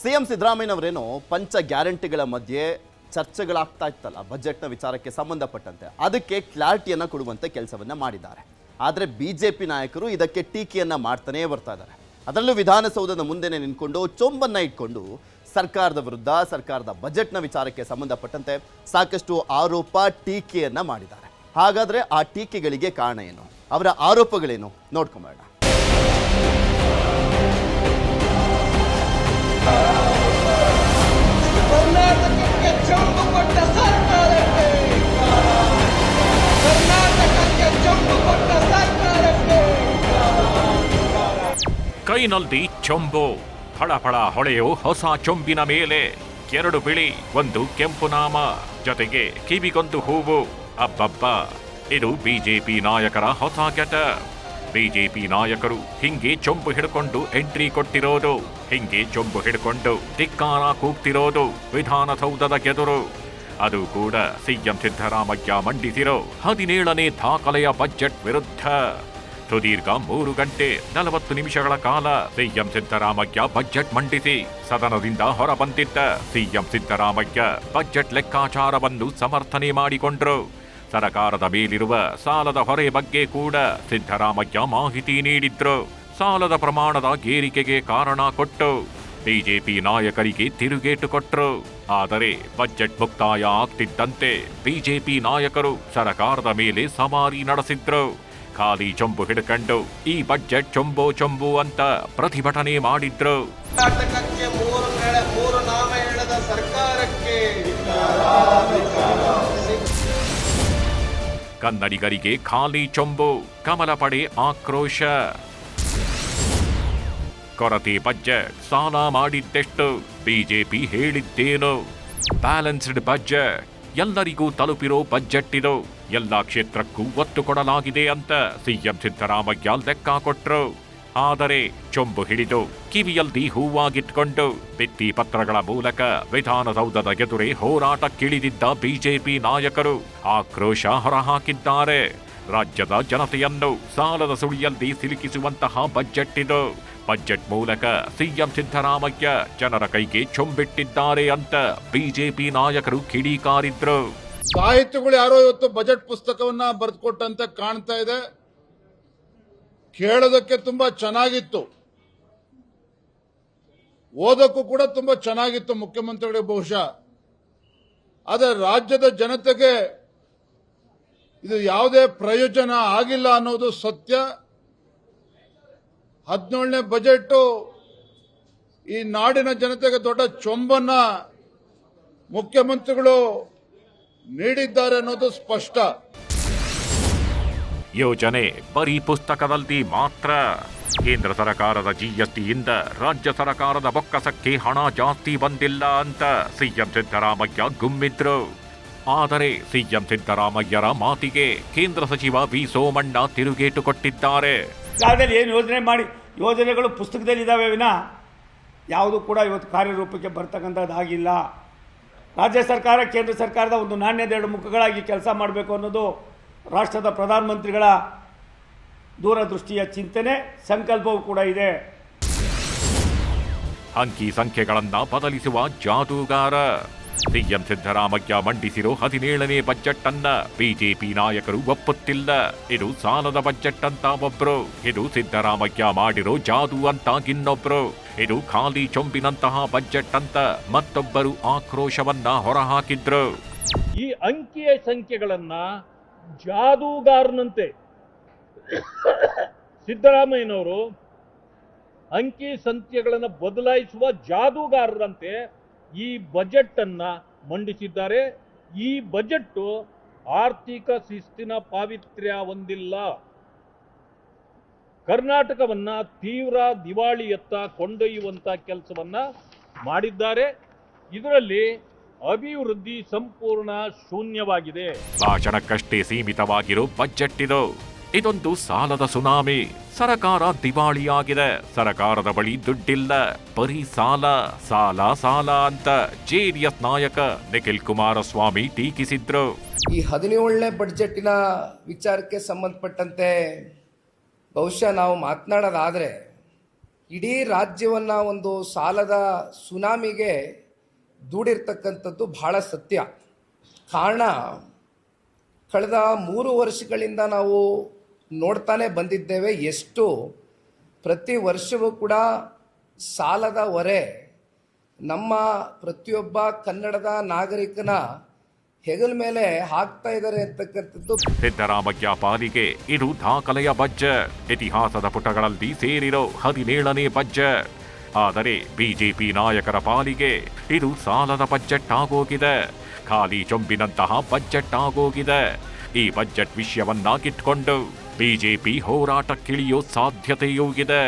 CM ಸಿದ್ದರಾಮಯ್ಯನವರೇನೋ ಪಂಚ ಗ್ಯಾರಂಟಿಗಳ ಮಧ್ಯೆ ಚರ್ಚೆಗಳಾಗ್ತಾ ಇತ್ತಲ್ಲ ಬಜೆಟ್ನ ವಿಚಾರಕ್ಕೆ ಸಂಬಂಧಪಟ್ಟಂತೆ ಅದಕ್ಕೆ ಕ್ಲಾರಿಟಿಯನ್ನು ಕೊಡುವಂತೆ ಕೆಲಸವನ್ನ ಮಾಡಿದ್ದಾರೆ. ಆದರೆ ಬಿಜೆಪಿ ನಾಯಕರು ಇದಕ್ಕೆ ಟೀಕೆಯನ್ನ ಮಾಡ್ತಾನೇ ಬರ್ತಾ ಇದ್ದಾರೆ. ಅದರಲ್ಲೂ ವಿಧಾನಸೌಧದ ಮುಂದೆನೇ ನಿಂತ್ಕೊಂಡು ಚೊಂಬನ್ನ ಇಟ್ಕೊಂಡು ಸರ್ಕಾರದ ವಿರುದ್ಧ ಸರ್ಕಾರದ ಬಜೆಟ್ನ ವಿಚಾರಕ್ಕೆ ಸಂಬಂಧಪಟ್ಟಂತೆ ಸಾಕಷ್ಟು ಆರೋಪ ಟೀಕೆಯನ್ನ ಮಾಡಿದ್ದಾರೆ. ಹಾಗಾದ್ರೆ ಆ ಟೀಕೆಗಳಿಗೆ ಕಾರಣ ಏನು, ಅವರ ಆರೋಪಗಳೇನು ನೋಡ್ಕೊಂಬೇಡ. ಕರ್ನಾಟಕಕ್ಕೆ ಚೊಂಬು ಕೊಟ್ಟ ಸರ್ಕಾರಕ್ಕೆ, ಕರ್ನಾಟಕಕ್ಕೆ ಚೊಂಬು ಕೊಟ್ಟ ಸರ್ಕಾರಕ್ಕೆ. ಕೈನಲ್ಲಿ ಚೊಂಬು, ಫಳಫಳ ಹೊಳೆಯೋ ಹೊಸ ಚೊಂಬಿನ ಮೇಲೆ 2 ಬಿಳಿ 1 ಕೆಂಪು ನಾಮ, ಜೊತೆಗೆ ಕಿವಿಗೊಂದು ಹೂವು. ಅಬ್ಬಬ್ಬ, ಇದು ಬಿಜೆಪಿ ನಾಯಕರ ಹೊಸ ಗೆಟಪ್. ಬಿಜೆಪಿ ನಾಯಕರು ಹಿಂಗೆ ಚೊಂಬು ಹಿಡ್ಕೊಂಡು ಎಂಟ್ರಿ ಕೊಟ್ಟಿರೋದು, ಹಿಂಗೆ ಚೊಂಬು ಹಿಡ್ಕೊಂಡು ಧಿಕ್ಕಾರ ಕೂಗ್ತಿರೋದು ವಿಧಾನಸೌಧದ ಎದುರು. ಅದು ಕೂಡ ಸಿಎಂ ಸಿದ್ದರಾಮಯ್ಯ ಮಂಡಿಸಿರೋ 17ನೇ ದಾಖಲೆಯ ಬಜೆಟ್ ವಿರುದ್ಧ. ಸುದೀರ್ಘ 3 ಗಂಟೆ 40 ನಿಮಿಷಗಳ ಕಾಲ ಸಿಎಂ ಸಿದ್ದರಾಮಯ್ಯ ಬಜೆಟ್ ಮಂಡಿಸಿ ಸದನದಿಂದ ಹೊರಬಂದಿದ್ದ ಸಿಎಂ ಸಿದ್ದರಾಮಯ್ಯ ಬಜೆಟ್ ಲೆಕ್ಕಾಚಾರವನ್ನು ಸಮರ್ಥನೆ ಮಾಡಿಕೊಂಡ್ರು. ಸರಕಾರದ ಮೇಲಿರುವ ಸಾಲದ ಹೊರೆ ಬಗ್ಗೆ ಕೂಡ ಸಿದ್ದರಾಮಯ್ಯ ಮಾಹಿತಿ ನೀಡಿದ್ರು. ಸಾಲದ ಪ್ರಮಾಣದ ಏರಿಕೆಗೆ ಕಾರಣ ಕೊಟ್ಟು ಬಿಜೆಪಿ ನಾಯಕರಿಗೆ ತಿರುಗೇಟು ಕೊಟ್ರು. ಆದರೆ ಬಜೆಟ್ ಮುಕ್ತಾಯ ಆಗ್ತಿದ್ದಂತೆ ಬಿಜೆಪಿ ನಾಯಕರು ಸರಕಾರದ ಮೇಲೆ ಸವಾರಿ ನಡೆಸಿದ್ರು. ಖಾಲಿ ಚೊಂಬು ಹಿಡ್ಕೊಂಡು ಈ ಬಜೆಟ್ ಚೊಂಬು ಅಂತ ಪ್ರತಿಭಟನೆ ಮಾಡಿದ್ರು. ಕರ್ನಾಟಕಕ್ಕೆ ಮೂರು ನಾಮ ಹೇಳದ ಸರ್ಕಾರಕ್ಕೆ, ಕನ್ನಡಿಗರಿಗೆ ಖಾಲಿ ಚೊಂಬು, ಕಮಲ ಪಡೆ ಆಕ್ರೋಶ. ಕೊರತೆ ಬಜೆಟ್, ಸಾಲ ಮಾಡಿದ್ದೆಷ್ಟು, ಬಿಜೆಪಿ ಹೇಳಿದ್ದೇನು? ಬ್ಯಾಲೆನ್ಸ್ಡ್ ಬಜೆಟ್, ಎಲ್ಲರಿಗೂ ತಲುಪಿರೋ ಬಜೆಟ್ ಇದು, ಎಲ್ಲ ಕ್ಷೇತ್ರಕ್ಕೂ ಒತ್ತು ಕೊಡಲಾಗಿದೆ ಅಂತ ಸಿಎಂ ಸಿದ್ದರಾಮಯ್ಯ ಲೆಕ್ಕ ಕೊಟ್ರು. ಆದರೆ ಚೊಂಬು ಹಿಡಿದು ಕಿವಿಯಲ್ಲಿ ಹೂವಾಗಿಟ್ಕೊಂಡು ಭಿತ್ತಿ ಪತ್ರಗಳ ಮೂಲಕ ವಿಧಾನಸೌಧದ ಎದುರೇ ಹೋರಾಟಕ್ಕಿಳಿದಿದ್ದ ಬಿಜೆಪಿ ನಾಯಕರು ಆಕ್ರೋಶ ಹೊರಹಾಕಿದ್ದಾರೆ. ರಾಜ್ಯದ ಜನತೆಯನ್ನು ಸಾಲದ ಸುಳಿಯಲ್ಲಿ ಸಿಲುಕಿಸುವಂತಹ ಬಜೆಟ್ ಇದು. ಬಜೆಟ್ ಮೂಲಕ ಸಿಎಂ ಸಿದ್ದರಾಮಯ್ಯ ಜನರ ಕೈಗೆ ಚೊಂಬಿಟ್ಟಿದ್ದಾರೆ ಅಂತ ಬಿಜೆಪಿ ನಾಯಕರು ಕಿಡಿಕಾರಿದ್ರು. ಸಾಹಿತ್ಯಗಳು ಯಾರೋ ಇವತ್ತು ಬಜೆಟ್ ಪುಸ್ತಕವನ್ನ ಬರೆದುಕೊಟ್ಟಂತೆ ಕಾಣ್ತಾ ಇದೆ. ಕೇಳೋದಕ್ಕೆ ತುಂಬಾ ಚೆನ್ನಾಗಿತ್ತು, ಓದಕ್ಕೂ ಕೂಡ ತುಂಬಾ ಚೆನ್ನಾಗಿತ್ತು ಮುಖ್ಯಮಂತ್ರಿಗಳಿಗೆ ಬಹುಶಃ. ಆದರೆ ರಾಜ್ಯದ ಜನತೆಗೆ ಇದು ಯಾವುದೇ ಪ್ರಯೋಜನ ಆಗಿಲ್ಲ ಅನ್ನೋದು ಸತ್ಯ. 17ನೇ ಬಜೆಟ್ ಈ ನಾಡಿನ ಜನತೆಗೆ ದೊಡ್ಡ ಚೊಂಬನ್ನ ಮುಖ್ಯಮಂತ್ರಿಗಳು ನೀಡಿದ್ದಾರೆ ಅನ್ನೋದು ಸ್ಪಷ್ಟ. ಯೋಜನೆ ಬರೀ ಪುಸ್ತಕದಲ್ಲಿ ಮಾತ್ರ. ಕೇಂದ್ರ ಸರ್ಕಾರದ ಜಿಎಸ್ಟಿಯಿಂದ ರಾಜ್ಯ ಸರ್ಕಾರದ ಬೊಕ್ಕಸಕ್ಕೆ ಹಣ ಜಾಸ್ತಿ ಬಂದಿಲ್ಲ ಅಂತ ಸಿಎಂ ಸಿದ್ದರಾಮಯ್ಯ ಗುಮ್ಮಿದ್ರು. ಆದರೆ ಸಿಎಂ ಸಿದ್ದರಾಮಯ್ಯರ ಮಾತಿಗೆ ಕೇಂದ್ರ ಸಚಿವ ವಿ ಸೋಮಣ್ಣ ತಿರುಗೇಟು ಕೊಟ್ಟಿದ್ದಾರೆ. ಕಾಲದಲ್ಲಿ ಏನು ಯೋಜನೆ ಮಾಡಿ, ಯೋಜನೆಗಳು ಪುಸ್ತಕದಲ್ಲಿ ಇದ್ದಾವೆ ವಿನ ಯಾವುದು ಕೂಡ ಇವತ್ತು ಕಾರ್ಯರೂಪಕ್ಕೆ ಬರ್ತಕ್ಕಂಥದ್ದಾಗಿಲ್ಲ. ರಾಜ್ಯ ಸರ್ಕಾರ ಕೇಂದ್ರ ಸರ್ಕಾರದ ಒಂದು ನಾಣ್ಯದ 2 ಮುಖಗಳಾಗಿ ಕೆಲಸ ಮಾಡಬೇಕು ಅನ್ನೋದು ರಾಷ್ಟ್ರದ ಪ್ರಧಾನಮಂತ್ರಿಗಳ ದೂರದೃಷ್ಟಿಯ ಚಿಂತನೆ, ಸಂಕಲ್ಪವೂ ಕೂಡ ಇದೆ. ಅಂಕಿ ಸಂಖ್ಯೆಗಳನ್ನ ಬದಲಿಸುವ ಜಾದೂಗಾರ ಸಿಎಂ ಸಿದ್ದರಾಮಯ್ಯ ಮಂಡಿಸಿರೋ 17ನೇ ಬಜೆಟ್ ಅನ್ನ ಬಿಜೆಪಿ ನಾಯಕರು ಒಪ್ಪುತ್ತಿಲ್ಲ. ಇದು ಸಾಲದ ಬಜೆಟ್ ಅಂತ ಒಬ್ರು, ಇದು ಸಿದ್ದರಾಮಯ್ಯ ಮಾಡಿರೋ ಜಾದೂ ಅಂತ ಇನ್ನೊಬ್ರು, ಇದು ಖಾಲಿ ಚೊಂಬಿನಂತಹ ಬಜೆಟ್ ಅಂತ ಮತ್ತೊಬ್ಬರು ಆಕ್ರೋಶವನ್ನ ಹೊರಹಾಕಿದ್ರು. ಈ ಅಂಕಿಯ ಸಂಖ್ಯೆಗಳನ್ನ ಜಾದೂಗಾರನಂತೆ ಸಿದ್ದರಾಮಯ್ಯನವರು ಅಂಕಿ ಸಂಖ್ಯೆಗಳನ್ನು ಬದಲಾಯಿಸುವ ಜಾದೂಗಾರರಂತೆ ಈ ಬಜೆಟ್ ಅನ್ನ ಮಂಡಿಸಿದ್ದಾರೆ. ಈ ಬಜೆಟ್ ಆರ್ಥಿಕ ಶಿಸ್ತಿನ ಪಾವಿತ್ರ್ಯ ಹೊಂದಿಲ್ಲ. ಕರ್ನಾಟಕವನ್ನ ತೀವ್ರ ದಿವಾಳಿಯತ್ತ ಕೊಂಡೊಯ್ಯುವಂತ ಕೆಲಸವನ್ನ ಮಾಡಿದ್ದಾರೆ. ಇದರಲ್ಲಿ ಅಭಿವೃದ್ಧಿ ಸಂಪೂರ್ಣ ಶೂನ್ಯವಾಗಿದೆ. ಭಾಷಣಕ್ಕಷ್ಟೇ ಸೀಮಿತವಾಗಿರೋ ಬಜೆಟ್ ಇದು. ಇದೊಂದು ಸಾಲದ ಸುನಾಮಿ. ಸರಕಾರ ದಿವಾಳಿಯಾಗಿದೆ, ಸರಕಾರದ ಬಳಿ ದುಡ್ಡಿಲ್ಲ, ಬರೀ ಸಾಲ ಸಾಲ ಸಾಲ ಅಂತ ಜೆಡಿಎಸ್ ನಾಯಕ ನಿಖಿಲ್ ಕುಮಾರಸ್ವಾಮಿ ಟೀಕಿಸಿದ್ರು. ಈ 17ನೇ ಬಜೆಟಿನ ವಿಚಾರಕ್ಕೆ ಸಂಬಂಧಪಟ್ಟಂತೆ ಬಹುಶಃ ನಾವು ಮಾತನಾಡೋದಾದರೆ ಇಡೀ ರಾಜ್ಯವನ್ನ ಒಂದು ಸಾಲದ ಸುನಾಮಿಗೆ ದೂಡಿರ್ತಕ್ಕಂಥದ್ದು ಬಹಳ ಸತ್ಯ. ಕಾರಣ ಕಳೆದ 3 ವರ್ಷಗಳಿಂದ ನಾವು ನೋಡ್ತಾನೆ ಬಂದಿದ್ದೇವೆ ಎಷ್ಟು ಪ್ರತಿ ವರ್ಷವೂ ಕೂಡ ಸಾಲದ ಹೊರೆ ನಮ್ಮ ಪ್ರತಿಯೊಬ್ಬ ಕನ್ನಡದ ನಾಗರಿಕನ ಹೆಗಲ ಮೇಲೆ ಹಾಕ್ತಾ ಇದ್ದಾರೆ ಅಂತಕ್ಕಂಥದ್ದು. ಸಿದ್ದರಾಮಯ್ಯ ಪಾಲಿಗೆ ಇದು ದಾಖಲೆಯ ಬಜೆಟ್, ಇತಿಹಾಸದ ಪುಟಗಳಲ್ಲಿ ಸೇರಿರೋ 17ನೇ ಬಜೆಟ್. ಆದರೆ ಬಿಜೆಪಿ ನಾಯಕರ ಪಾಲಿಗೆ ಇದು ಸಾಲದ ಬಜೆಟ್ ಆಗೋಗಿದೆ, ಖಾಲಿ ಚೊಂಬಿನಂತಹ ಬಜೆಟ್ ಆಗೋಗಿದೆ. ಈ ಬಜೆಟ್ ವಿಷಯವನ್ನಾಗಿಟ್ಕೊಂಡು ಬಿಜೆಪಿ ಹೋರಾಟಕ್ಕಿಳಿಯೋ ಸಾಧ್ಯತೆಯೂ ಇದೆ.